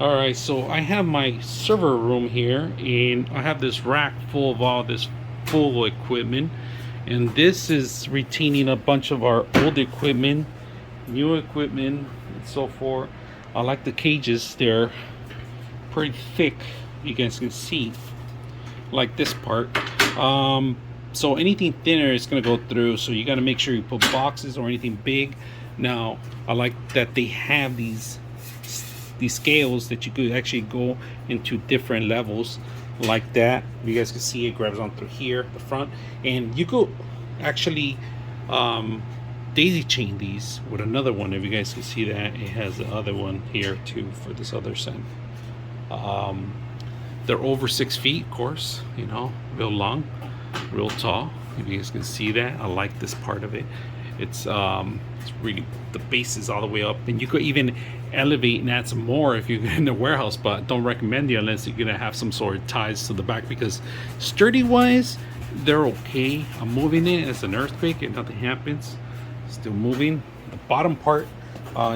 All right, so I have my server room here, and I have this rack full of all this full equipment, and this is retaining a bunch of our old equipment, new equipment, and so forth. I like the cages; they're pretty thick. You guys can see, like this part. So anything thinner is going to go through. So you got to make sure you put boxes or anything big. Now I like that they have these scales that you could actually go into different levels like that. You guys can see it grabs on through here, the front, and you could actually daisy chain these with another one. If you guys can see that, it has the other one here too for this other set. They're over 6 feet, of course, you know, real long, real tall. If you guys can see that, I like this part of it. It's really, the base is all the way up, and you could even elevate and add some more if you're in the warehouse, but don't recommend it unless you're gonna have some sort of ties to the back, because sturdy wise they're okay. I'm moving it as an earthquake and nothing happens. Still moving. The bottom part,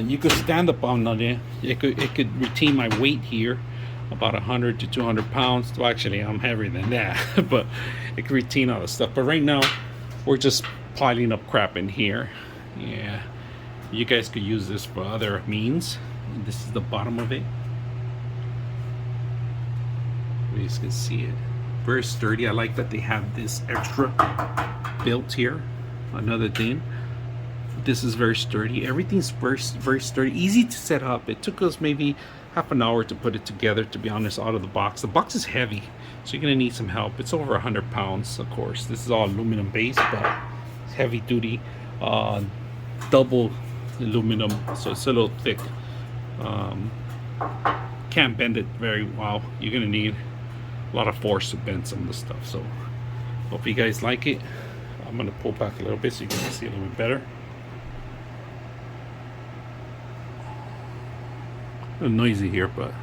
you could stand up on it. It could retain my weight here, about 100 to 200 pounds. Well, actually I'm heavier than that, but it could retain all the stuff. But right now we're just piling up crap in here. Yeah, you guys could use this for other means. And this is the bottom of it. You guys can see it, very sturdy. I like that they have this extra built here. Another thing, this is very sturdy. Everything's very sturdy, easy to set up. It took us maybe half an hour to put it together, to be honest, out of the box. The box is heavy, so you're gonna need some help. It's over 100 pounds, of course. This is all aluminum based, but it's heavy duty, double aluminum, so it's a little thick. Can't bend it very well. You're gonna need a lot of force to bend some of the stuff. So hope you guys like it. I'm gonna pull back a little bit so you can see a little bit better. A little noisy here, but